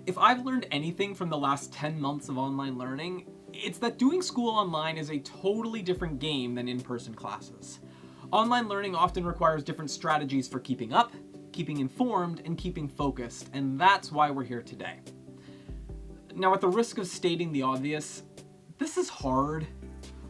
If I've learned anything from the last 10 months of online learning, it's that doing school online is a totally different game than in-person classes. Online learning often requires different strategies for keeping up, keeping informed, and keeping focused, and that's why we're here today. Now, at the risk of stating the obvious, this is hard.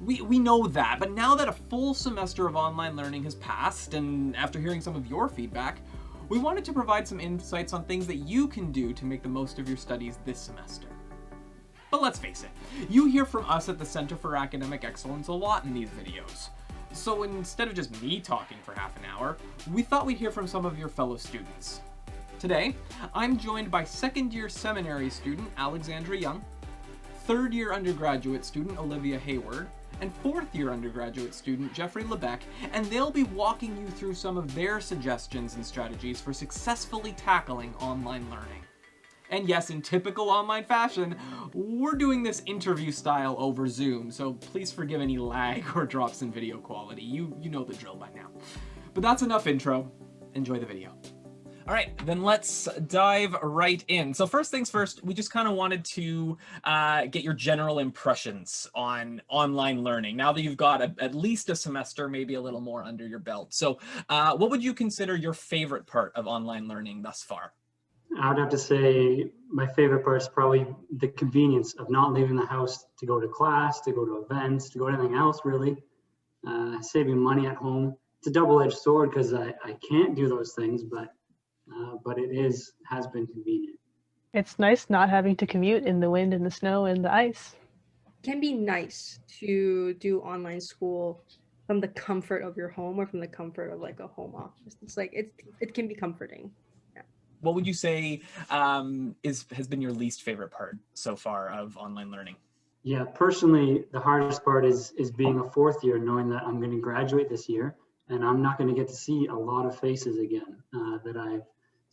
We know that, but now that a full semester of online learning has passed, and after hearing some of your feedback, we wanted to provide some insights on things that you can do to make the most of your studies this semester. But let's face it, you hear from us at the Center for Academic Excellence a lot in these videos. So instead of just me talking for half an hour, we thought we'd hear from some of your fellow students. Today, I'm joined by second-year seminary student Alexandra Young, third-year undergraduate student Olivia Hayward, and fourth-year undergraduate student Jeffrey Lebec, and they'll be walking you through some of their suggestions and strategies for successfully tackling online learning. And yes, in typical online fashion, we're doing this interview style over Zoom, so please forgive any lag or drops in video quality. You know the drill by now. But that's enough intro. Enjoy the video. All right, then let's dive right in. So first things first, we just kind of wanted to get your general impressions on online learning. Now that you've got at least a semester, maybe a little more under your belt. So what would you consider your favorite part of online learning thus far? I would have to say my favorite part is probably the convenience of not leaving the house to go to class, to go to events, to go to anything else really. Saving money at home. It's a double-edged sword because I can't do those things, but it has been convenient. It's nice not having to commute in the wind and the snow and the ice. It can be nice to do online school from the comfort of your home or from the comfort of like a home office. It's like it can be comforting. Yeah. What would you say has been your least favorite part so far of online learning? Yeah, personally, the hardest part is being a fourth year, knowing that I'm going to graduate this year and I'm not going to get to see a lot of faces again that I've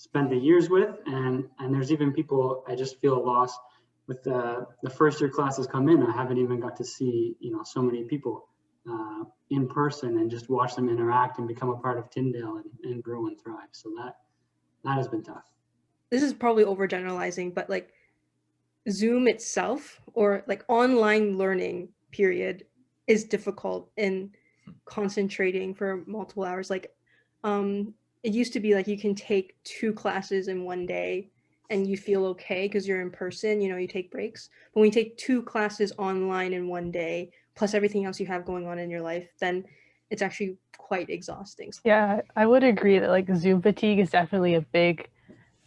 spent the years with, and there's even people I just feel a loss with the first year classes come in. I haven't even got to see so many people in person and just watch them interact and become a part of Tyndale and grow and thrive. So that has been tough. This is probably overgeneralizing, but like Zoom itself or like online learning period is difficult in concentrating for multiple hours. Like it used to be like you can take 2 classes in one day and you feel okay because you're in person, you take breaks. But when you take 2 classes online in one day, plus everything else you have going on in your life, then it's actually quite exhausting. Yeah, I would agree that like Zoom fatigue is definitely a big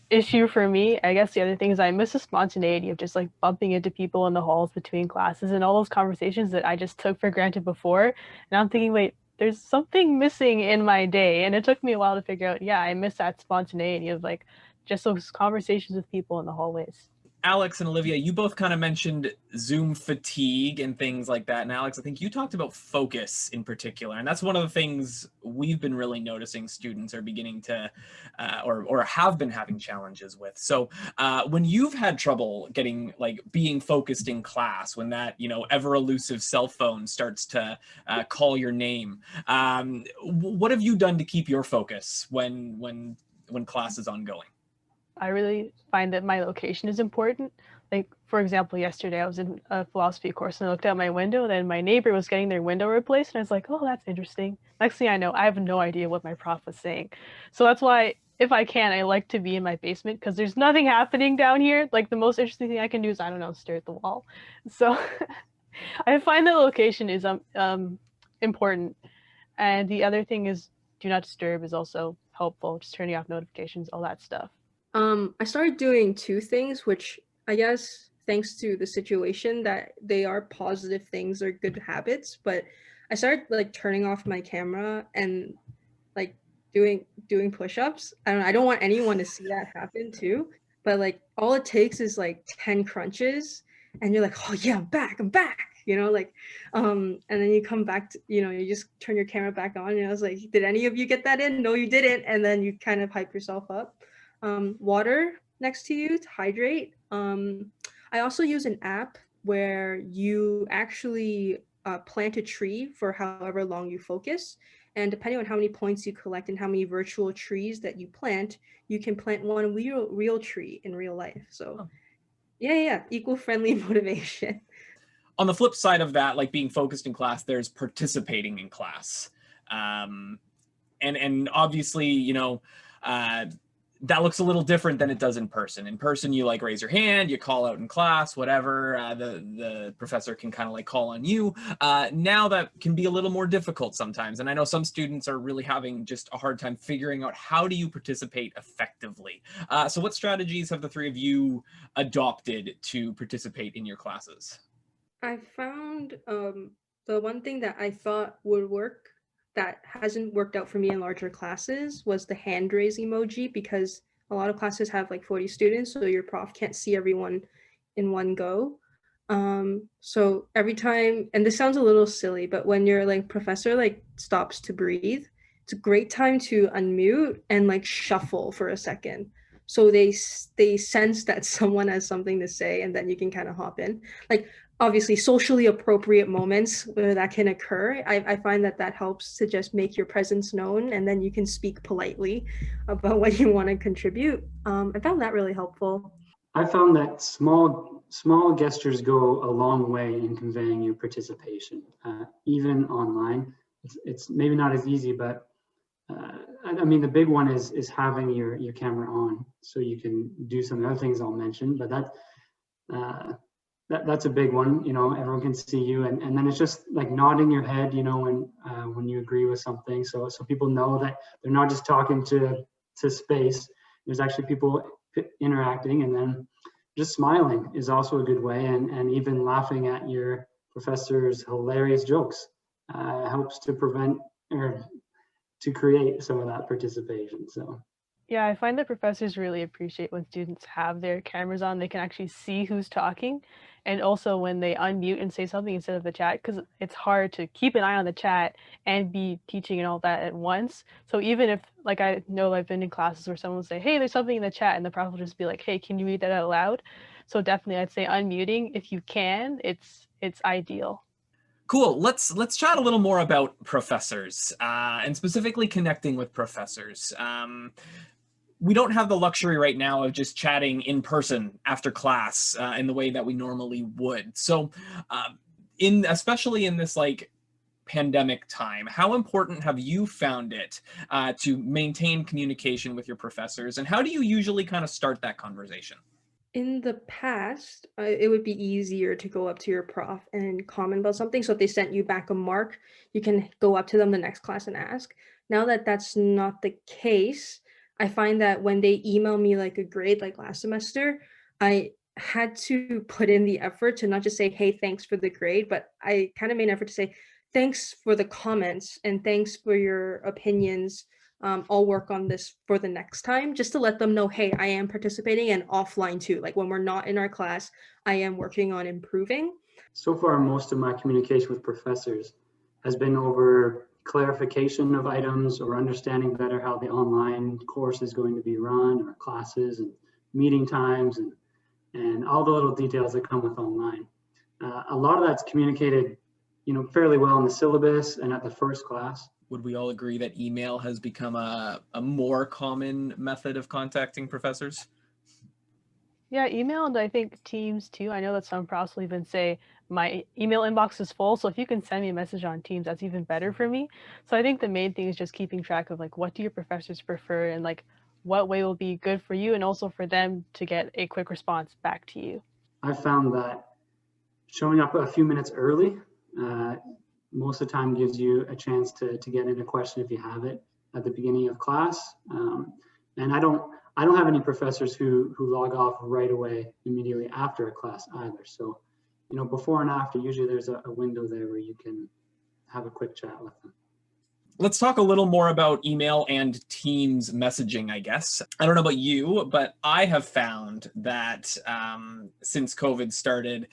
issue for me. I guess the other thing is I miss the spontaneity of just like bumping into people in the halls between classes and all those conversations that I just took for granted before. And I'm thinking, wait, there's something missing in my day. And it took me a while to figure out, yeah, I miss that spontaneity of like just those conversations with people in the hallways. Alex and Olivia, you both kind of mentioned Zoom fatigue and things like that. And Alex, I think you talked about focus in particular. And that's one of the things we've been really noticing students are beginning to, or have been having challenges with. So when you've had trouble being focused in class, when that, ever elusive cell phone starts to call your name, what have you done to keep your focus when class is ongoing? I really find that my location is important. Like, for example, yesterday I was in a philosophy course and I looked out my window, and then my neighbor was getting their window replaced, and I was like, oh, that's interesting. Next thing I know, I have no idea what my prof was saying. So that's why, if I can, I like to be in my basement because there's nothing happening down here. Like, the most interesting thing I can do is, I don't know, stare at the wall. So I find that location is important. And the other thing is, do not disturb is also helpful, just turning off notifications, all that stuff. I started doing 2 things, which I guess thanks to the situation that they are positive things or good habits, but I started like turning off my camera and like doing push-ups. I don't want anyone to see that happen too, but like all it takes is like 10 crunches and you're like, oh yeah, I'm back, and then you come back to, you just turn your camera back on and I was like, did any of you get that in? No, you didn't. And then you kind of hype yourself up. Water next to you to hydrate. I also use an app where you actually plant a tree for however long you focus. And depending on how many points you collect and how many virtual trees that you plant, you can plant one real tree in real life. So Yeah, equal-friendly motivation. On the flip side of that, like being focused in class, there's participating in class. Um, and obviously, uh, that looks a little different than it does in person. In person, you like raise your hand, you call out in class, whatever. The professor can kind of like call on you. Now that can be a little more difficult sometimes. And I know some students are really having just a hard time figuring out how do you participate effectively. So what strategies have the three of you adopted to participate in your classes? I found the one thing that I thought would work that hasn't worked out for me in larger classes was the hand raise emoji, because a lot of classes have like 40 students, so your prof can't see everyone in one go. So every time, and this sounds a little silly, but when your like professor like stops to breathe, it's a great time to unmute and like shuffle for a second. So they sense that someone has something to say, and then you can kind of hop in. Like obviously socially appropriate moments where that can occur, I find that that helps to just make your presence known, and then you can speak politely about what you want to contribute. I found that really helpful. I found that small gestures go a long way in conveying your participation, even online. It's maybe not as easy, but I mean, the big one is having your camera on, so you can do some other things I'll mention. But that's a big one. Everyone can see you, and then it's just like nodding your head. When you agree with something, so people know that they're not just talking to space. There's actually people interacting, and then just smiling is also a good way, and even laughing at your professor's hilarious jokes helps to prevent or to create some of that participation. So Yeah, I find that professors really appreciate when students have their cameras on. They can actually see who's talking. And also when they unmute and say something instead of the chat, because it's hard to keep an eye on the chat and be teaching and all that at once. So even if, like, I know I've been in classes where someone will say, hey, there's something in the chat, and the prof will just be like, hey, can you read that out loud? So definitely I'd say unmuting, if you can, it's ideal. Cool. Let's chat a little more about professors and specifically connecting with professors. We don't have the luxury right now of just chatting in person after class in the way that we normally would. So, especially in this like pandemic time, how important have you found it to maintain communication with your professors, and how do you usually kind of start that conversation? In the past, it would be easier to go up to your prof and comment about something. So if they sent you back a mark, you can go up to them the next class and ask. Now that that's not the case, I find that when they email me like a grade, like last semester, I had to put in the effort to not just say, hey, thanks for the grade, but I kind of made an effort to say, thanks for the comments and thanks for your opinions. I'll work on this for the next time, just to let them know, hey, I am participating, and offline too. Like when we're not in our class, I am working on improving. so far, most of my communication with professors has been over clarification of items or understanding better how the online course is going to be run, or classes and meeting times, and all the little details that come with online. A lot of that's communicated, fairly well in the syllabus and at the first class. Would we all agree that email has become a more common method of contacting professors? Yeah, email, and I think Teams too. I know that some profs will even say my email inbox is full, so if you can send me a message on Teams, that's even better for me. So I think the main thing is just keeping track of like what do your professors prefer, and like what way will be good for you and also for them to get a quick response back to you. I found that showing up a few minutes early most of the time gives you a chance to get in a question if you have it at the beginning of class. And I don't have any professors who log off right away immediately after a class either. So, before and after, usually there's a window there where you can have a quick chat with them. Let's talk a little more about email and Teams messaging, I guess. I don't know about you, but I have found that since COVID started,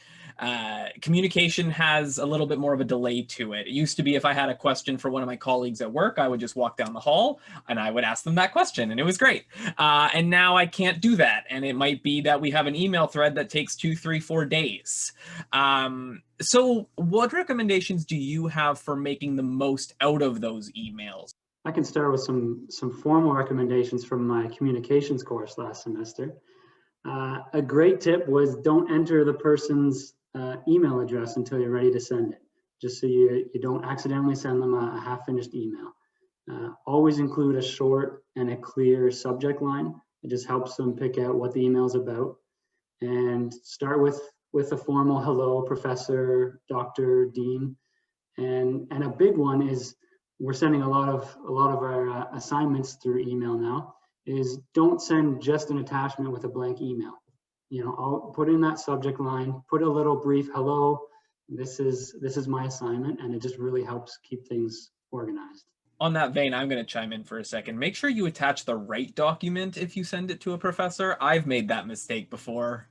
communication has a little bit more of a delay to it. It used to be if I had a question for one of my colleagues at work, I would just walk down the hall and I would ask them that question, and it was great. And now I can't do that. And it might be that we have an email thread that takes 2, 3, 4 days. So what recommendations do you have for making the most out of those emails? I can start with some formal recommendations from my communications course last semester. A great tip was don't enter the person's email address until you're ready to send it, just so you don't accidentally send them a half-finished email. Always include a short and a clear subject line. It just helps them pick out what the email is about. And start with a formal hello, professor, doctor, dean. And a big one is, we're sending a lot of our assignments through email now, is don't send just an attachment with a blank email. I'll put in that subject line, put a little brief hello, this is my assignment, and it just really helps keep things organized. On that vein, I'm going to chime in for a second. Make sure you attach the right document if you send it to a professor. I've made that mistake before.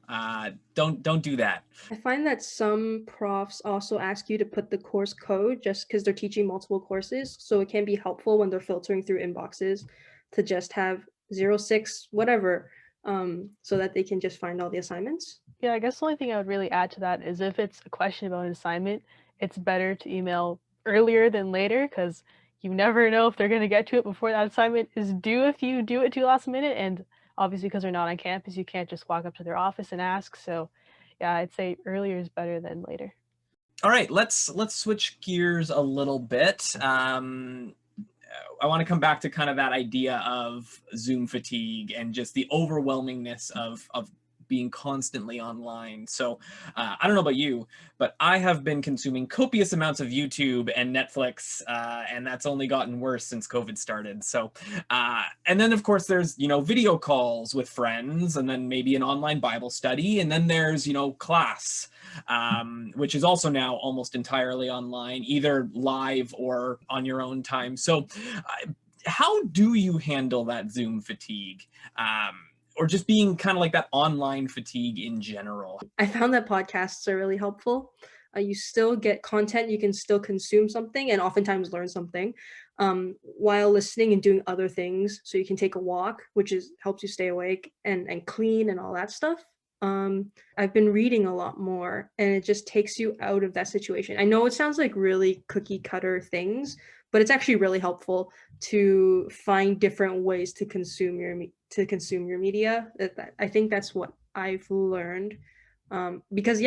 Don't do that. I find that some profs also ask you to put the course code just because they're teaching multiple courses. So it can be helpful when they're filtering through inboxes to just have 06 whatever, so that they can just find all the assignments. Yeah, I guess the only thing I would really add to that is if it's a question about an assignment, it's better to email earlier than later, because you never know if they're going to get to it before that assignment is due if you do it too last minute. And obviously, because they're not on campus, you can't just walk up to their office and ask. So yeah, I'd say earlier is better than later. All right, let's switch gears a little bit. I want to come back to kind of that idea of Zoom fatigue and just the overwhelmingness of being constantly online. So I don't know about you, but I have been consuming copious amounts of YouTube and Netflix, and that's only gotten worse since COVID started. So, and then of course there's, video calls with friends, and then maybe an online Bible study, and then there's, class, which is also now almost entirely online, either live or on your own time. So how do you handle that Zoom fatigue? Or just being kind of like that online fatigue in general? I found that podcasts are really helpful. You still get content, you can still consume something and oftentimes learn something while listening and doing other things. So you can take a walk, which helps you stay awake and clean and all that stuff. I've been reading a lot more, and it just takes you out of that situation. I know it sounds like really cookie cutter things, but it's actually really helpful to find different ways to consume your media. I think that's what I've learned, because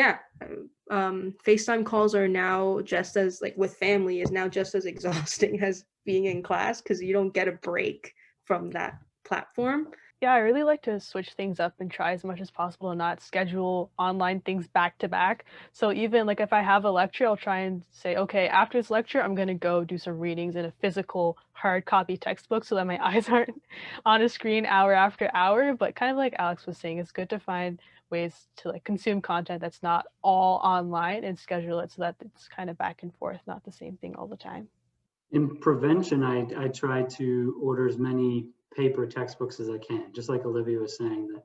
FaceTime calls are now just as, like with family, is now just as exhausting as being in class, because you don't get a break from that platform. Yeah, I really like to switch things up and try as much as possible and not schedule online things back to back. So even like if I have a lecture, I'll try and say, okay, after this lecture, I'm going to go do some readings in a physical hard copy textbook so that my eyes aren't on a screen hour after hour. But kind of like Alex was saying, it's good to find ways to like consume content that's not all online and schedule it so that it's kind of back and forth, not the same thing all the time. In prevention, I try to order as many paper textbooks as I can, just like Olivia was saying, that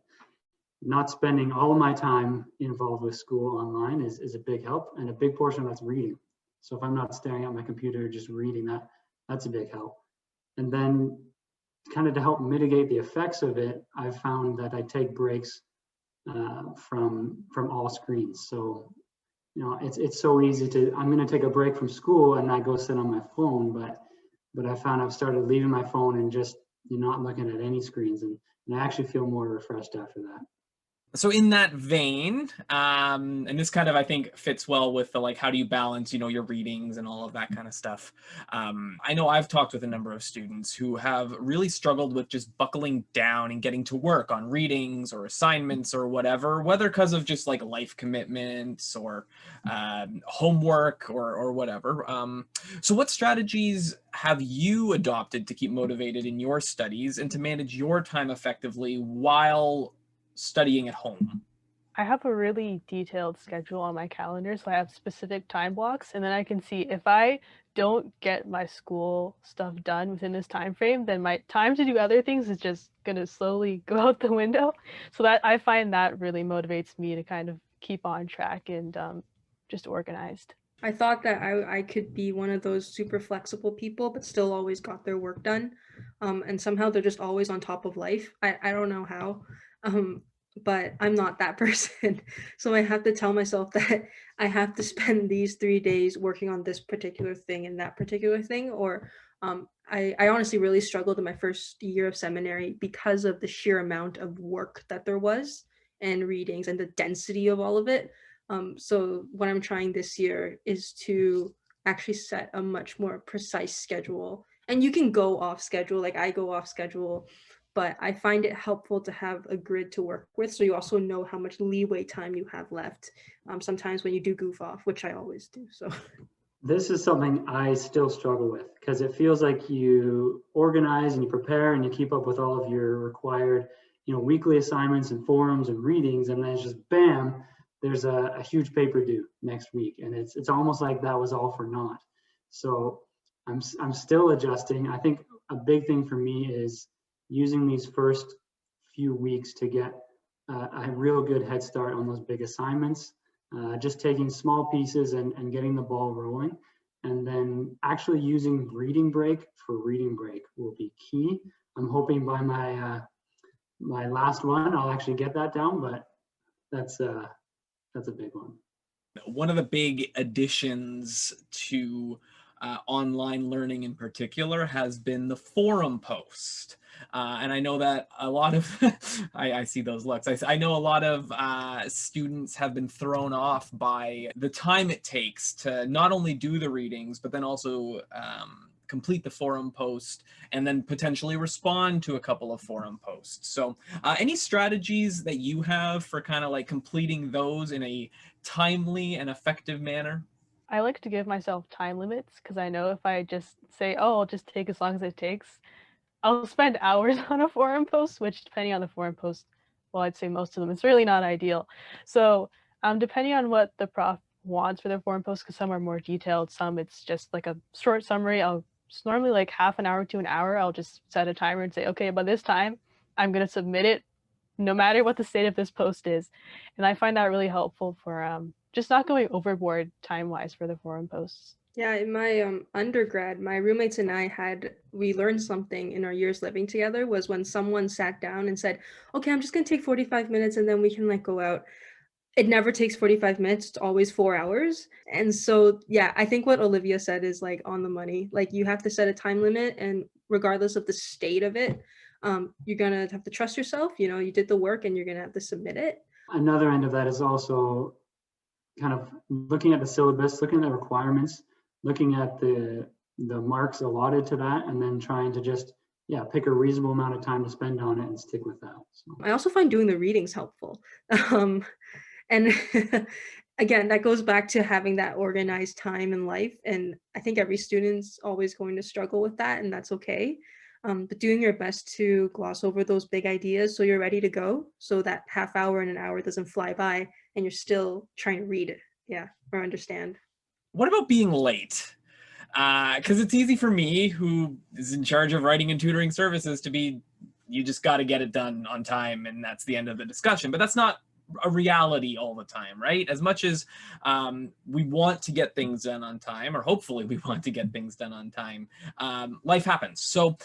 not spending all of my time involved with school online is a big help, and a big portion of that's reading. So if I'm not staring at my computer just reading, that's a big help. And then kind of to help mitigate the effects of it, I've found that I take breaks from all screens. So it's so easy I'm going to take a break from school and not go sit on my phone, but I found I've started leaving my phone and just not looking at any screens, and I actually feel more refreshed after that. So in that vein, and this kind of, I think, fits well with the, like, how do you balance, your readings and all of that kind of stuff. I know I've talked with a number of students who have really struggled with just buckling down and getting to work on readings or assignments or whatever, whether because of just like life commitments or homework or whatever. So what strategies have you adopted to keep motivated in your studies and to manage your time effectively while studying at home? I have a really detailed schedule on my calendar, so I have specific time blocks, and then I can see if I don't get my school stuff done within this time frame, then my time to do other things is just gonna slowly go out the window. So that I find that really motivates me to kind of keep on track and just organized. I thought that I could be one of those super flexible people, but still always got their work done. And somehow they're just always on top of life. I don't know how. But I'm not that person. So I have to tell myself that I have to spend these 3 days working on this particular thing and that particular thing. Or I honestly really struggled in my first year of seminary because of the sheer amount of work that there was. and readings and the density of all of it. So what I'm trying this year is to actually set a much more precise schedule. And you can go off schedule, like I go off schedule, but I find it helpful to have a grid to work with. So you also know how much leeway time you have left. Sometimes when you do goof off, which I always do. So This is something I still struggle with because it feels like you organize and you prepare and you keep up with all of your required, weekly assignments and forums and readings, and then it's just bam, there's a huge paper due next week, and it's almost like that was all for naught. So I'm still adjusting. I think a big thing for me is using these first few weeks to get a real good head start on those big assignments. Just taking small pieces and getting the ball rolling, and then actually using reading break for reading break will be key. I'm hoping by my last one I'll actually get that down, but that's a big one. One of the big additions to online learning in particular has been the forum post. And I know that a lot of, I see those looks, I know a lot of students have been thrown off by the time it takes to not only do the readings, but then also complete the forum post and then potentially respond to a couple of forum posts. So any strategies that you have for kind of like completing those in a timely and effective manner? I like to give myself time limits because I know if I just say, oh, I'll just take as long as it takes, I'll spend hours on a forum post, which depending on the forum post, well, I'd say most of them, it's really not ideal. So depending on what the prof wants for their forum post, because some are more detailed, some it's just like a short summary. It's normally like half an hour to an hour. I'll just set a timer and say, okay, by this time, I'm going to submit it no matter what the state of this post is. And I find that really helpful for just not going overboard time-wise for the forum posts. yeah, in my undergrad, my roommates and we learned something in our years living together was when someone sat down and said, okay, I'm just gonna take 45 minutes and then we can like go out. It never takes 45 minutes, it's always 4 hours. And so, yeah, I think what Olivia said is like on the money. Like you have to set a time limit, and regardless of the state of it, you're gonna have to trust yourself. You did the work and you're gonna have to submit it. Another end of that is also kind of looking at the syllabus, looking at the requirements, looking at the marks allotted to that, and then trying to just pick a reasonable amount of time to spend on it and stick with that. So. I also find doing the readings helpful. And again, that goes back to having that organized time in life. And I think every student's always going to struggle with that, and that's okay. But doing your best to gloss over those big ideas so you're ready to go, so that half hour and an hour doesn't fly by and you're still trying to read it, or understand. What about being late? Because it's easy for me, who is in charge of writing and tutoring services, to be, you just got to get it done on time and that's the end of the discussion. But that's not a reality all the time, right? As much as we want to get things done on time, or hopefully we want to get things done on time, life happens. So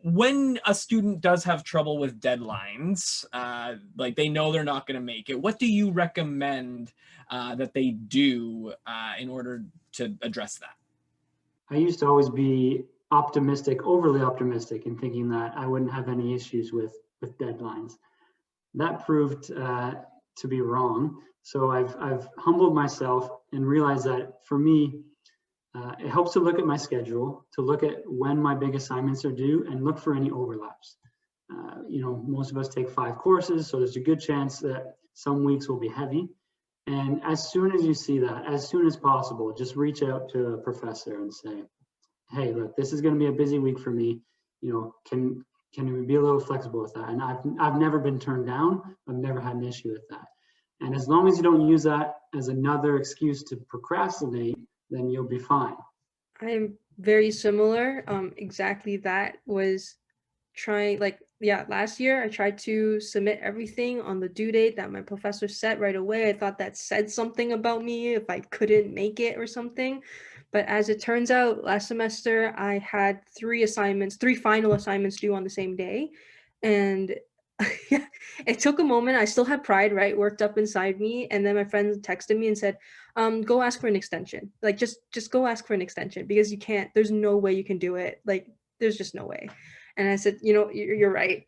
when a student does have trouble with deadlines, like they know they're not going to make it, what do you recommend that they do in order to address that? I used to always be optimistic, overly optimistic, and thinking that I wouldn't have any issues with deadlines. That proved to be wrong. So I've humbled myself and realized that for me, it helps to look at my schedule, to look at when my big assignments are due and look for any overlaps. Most of us take 5 courses, so there's a good chance that some weeks will be heavy. And as soon as you see that, as soon as possible, just reach out to a professor and say, hey, look, this is going to be a busy week for me. Can we be a little flexible with that? And I've never been turned down. I've never had an issue with that. And as long as you don't use that as another excuse to procrastinate, then you'll be fine. I'm very similar. Exactly that was trying, last year I tried to submit everything on the due date that my professor set right away. I thought that said something about me if I couldn't make it or something. But as it turns out, last semester I had 3 final assignments due on the same day. And it took a moment. I still had pride, right, worked up inside me. And then my friend texted me and said, go ask for an extension. Like, just go ask for an extension, because there's no way you can do it. Like, there's just no way. And I said, you're right.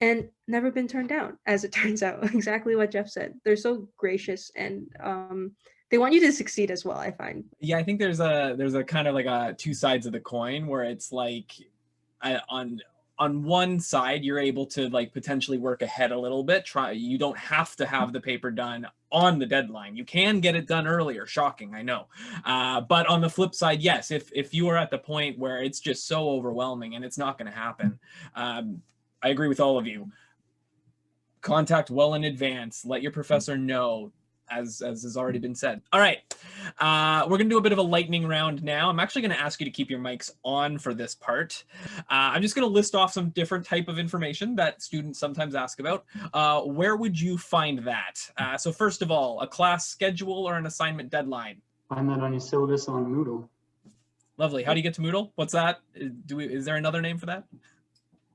And never been turned down, as it turns out. Exactly what Jeff said. They're so gracious, and they want you to succeed as well, I find. Yeah, I think there's a kind of like a two sides of the coin where it's like on one side you're able to like potentially work ahead a little bit. You don't have to have the paper done on the deadline. You can get it done earlier. Shocking, I know. But on the flip side, yes, if you are at the point where it's just so overwhelming and it's not going to happen, I agree with all of you. Contact well in advance. Let your professor know, as has already been said. All right, we're gonna do a bit of a lightning round now. I'm actually gonna ask you to keep your mics on for this part. I'm just gonna list off some different type of information that students sometimes ask about. Where would you find that? So first of all, a class schedule or an assignment deadline? Find that on your syllabus on Moodle. Lovely. How do you get to Moodle? What's that? Is there another name for that?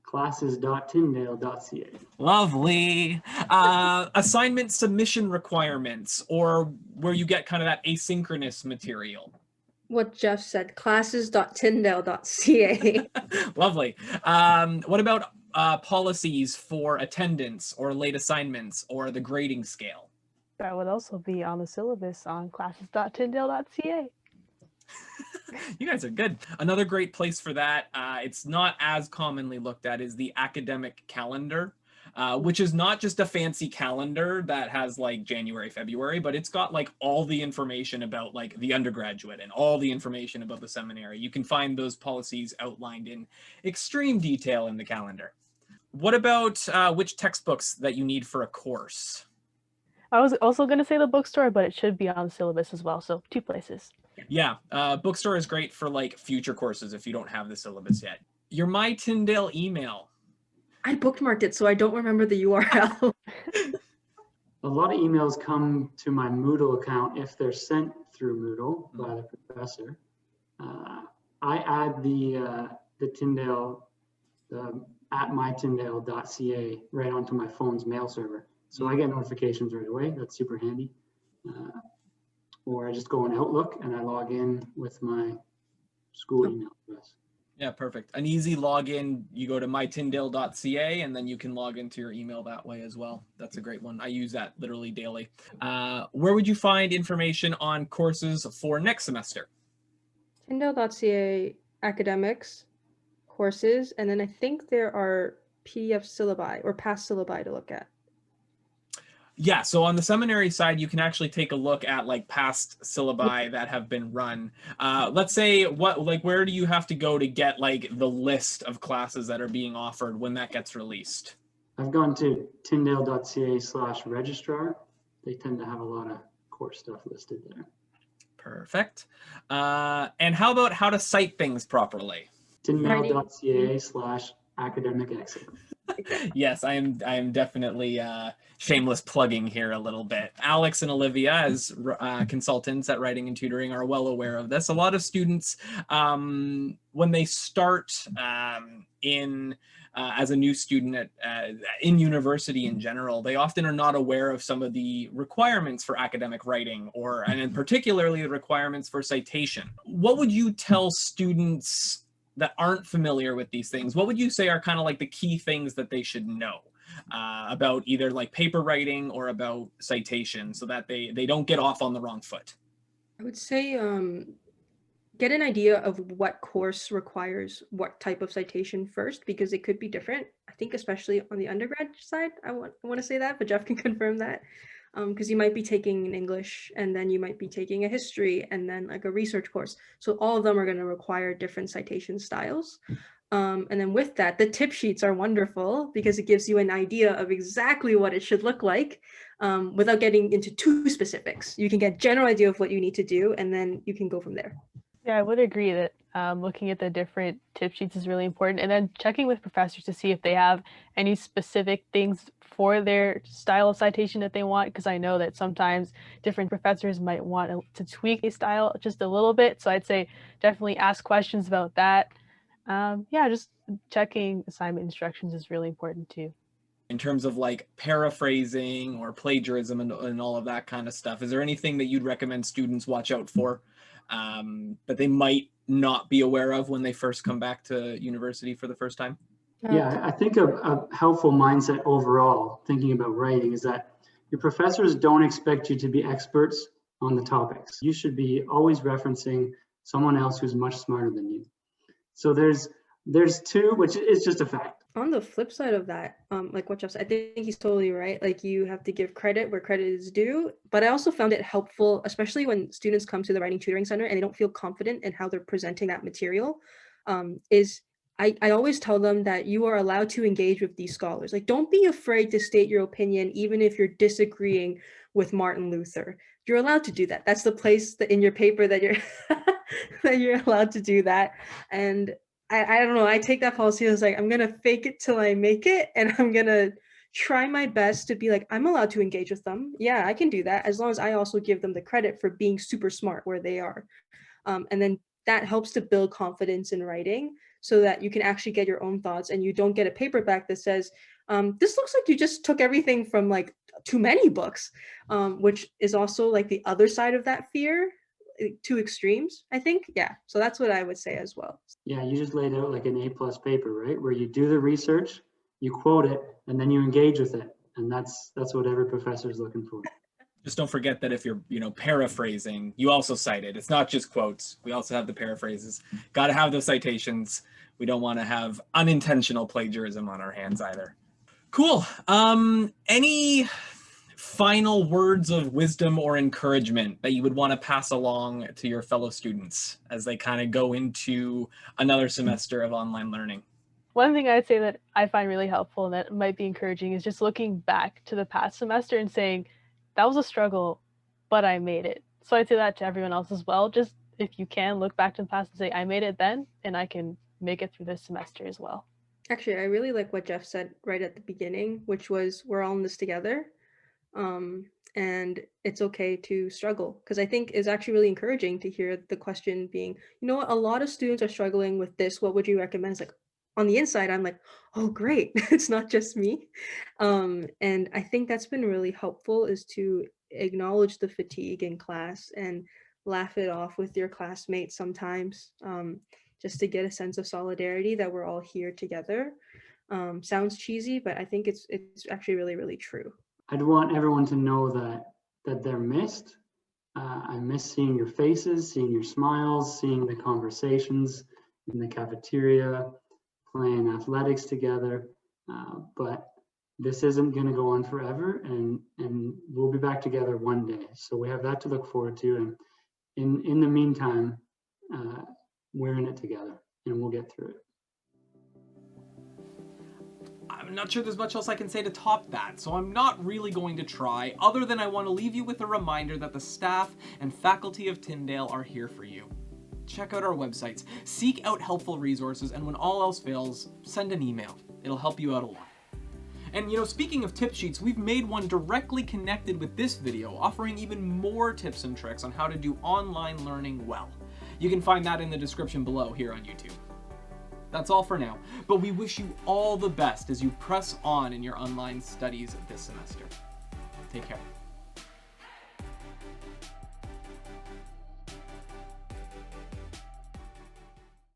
Classes.tyndale.ca. Lovely. Assignment submission requirements, or where you get kind of that asynchronous material. What Jeff said, classes.tyndale.ca. Lovely. What about policies for attendance or late assignments or the grading scale? That would also be on the syllabus on classes.tyndale.ca. You guys are good. Another great place for that, it's not as commonly looked at, is the academic calendar, which is not just a fancy calendar that has like January, February, but it's got like all the information about like the undergraduate and all the information about the seminary. You can find those policies outlined in extreme detail in the calendar. What about which textbooks that you need for a course? I was also going to say the bookstore, but it should be on the syllabus as well. So 2 places. Yeah, bookstore is great for like future courses if you don't have the syllabus yet. Your My Tyndale email. I bookmarked it, so I don't remember the URL. A lot of emails come to my Moodle account if they're sent through Moodle by the professor. I add the Tyndale, at mytyndale.ca right onto my phone's mail server. So I get notifications right away. That's super handy. Or I just go on Outlook and I log in with my school email address. Yeah, perfect. An easy login. You go to mytyndale.ca and then you can log into your email that way as well. That's a great one. I use that literally daily. Where would you find information on courses for next semester? Tyndale.ca academics, courses, and then I think there are PDF syllabi or past syllabi to look at. Yeah, so on the seminary side, you can actually take a look at like past syllabi that have been run. Let's say where do you have to go to get like the list of classes that are being offered when that gets released? I've gone to tyndale.ca/registrar. They tend to have a lot of course stuff listed there. Perfect. And how about how to cite things properly? tyndale.ca/academic excellence. Yes, I am definitely shameless plugging here a little bit. Alex and Olivia, as consultants at Writing and Tutoring, are well aware of this. A lot of students, when they start as a new student in university in general, they often are not aware of some of the requirements for academic writing, and particularly the requirements for citation. What would you tell students that aren't familiar with these things? What would you say are kind of like the key things that they should know about either like paper writing or about citation so that they don't get off on the wrong foot? I would say get an idea of what course requires what type of citation first, because it could be different. I think especially on the undergrad side, I want to say that, but Jeff can confirm that. Because you might be taking an English and then you might be taking a history and then like a research course. So all of them are going to require different citation styles. And then with that, the tip sheets are wonderful because it gives you an idea of exactly what it should look like without getting into too specifics. You can get a general idea of what you need to do and then you can go from there. Yeah, I would agree that looking at the different tip sheets is really important, and then checking with professors to see if they have any specific things for their style of citation that they want, because I know that sometimes different professors might want to tweak a style just a little bit. So I'd say definitely ask questions about that. Yeah, just checking assignment instructions is really important too. In terms of like paraphrasing or plagiarism and all of that kind of stuff, is there anything that you'd recommend students watch out for that they might not be aware of when they first come back to university for the first time? Yeah, I think a helpful mindset overall, thinking about writing, is that your professors don't expect you to be experts on the topics. You should be always referencing someone else who's much smarter than you. So there's two, which is just a fact. On the flip side of that, like what Jeff said, I think he's totally right. Like you have to give credit where credit is due. But I also found it helpful, especially when students come to the Writing Tutoring Center and they don't feel confident in how they're presenting that material, I always tell them that you are allowed to engage with these scholars. Like, don't be afraid to state your opinion, even if you're disagreeing with Martin Luther. You're allowed to do that. That's the place that in your paper that you're that you're allowed to do that. And I don't know, I take that policy as like, I'm going to fake it till I make it. And I'm going to try my best to be like, I'm allowed to engage with them. Yeah, I can do that, as long as I also give them the credit for being super smart where they are. And then that helps to build confidence in writing, so that you can actually get your own thoughts and you don't get a paperback that says, this looks like you just took everything from like too many books, which is also like the other side of that fear, two extremes, I think. Yeah, so that's what I would say as well. Yeah, you just laid out like an A+ paper, right? Where you do the research, you quote it, and then you engage with it. And that's what every professor is looking for. Just don't forget that if you're, paraphrasing, you also cite it. It's not just quotes. We also have the paraphrases. Got to have those citations. We don't want to have unintentional plagiarism on our hands either. Cool. Any final words of wisdom or encouragement that you would want to pass along to your fellow students as they kind of go into another semester of online learning? One thing I'd say that I find really helpful and that might be encouraging is just looking back to the past semester and saying, that was a struggle, but I made it. So I'd say that to everyone else as well. Just if you can, look back to the past and say, I made it then, and I can make it through this semester as well. Actually, I really like what Jeff said right at the beginning, which was, we're all in this together. And it's okay to struggle, because I think it's actually really encouraging to hear the question being, you know what, a lot of students are struggling with this. What would you recommend? It's like, on the inside, I'm like, oh, great. It's not just me. And I think that's been really helpful, is to acknowledge the fatigue in class and laugh it off with your classmates sometimes, just to get a sense of solidarity that we're all here together. Sounds cheesy, but I think it's actually really, really true. I'd want everyone to know that they're missed. I miss seeing your faces, seeing your smiles, seeing the conversations in the cafeteria, playing athletics together, but this isn't going to go on forever, and we'll be back together one day. So we have that to look forward to, and in the meantime, we're in it together, and we'll get through it. I'm not sure there's much else I can say to top that, so I'm not really going to try, other than I want to leave you with a reminder that the staff and faculty of Tyndale are here for you. Check out our websites, seek out helpful resources, and when all else fails, send an email. It'll help you out a lot. And speaking of tip sheets, we've made one directly connected with this video, offering even more tips and tricks on how to do online learning well. You can find that in the description below here on YouTube. That's all for now, but we wish you all the best as you press on in your online studies this semester. Take care.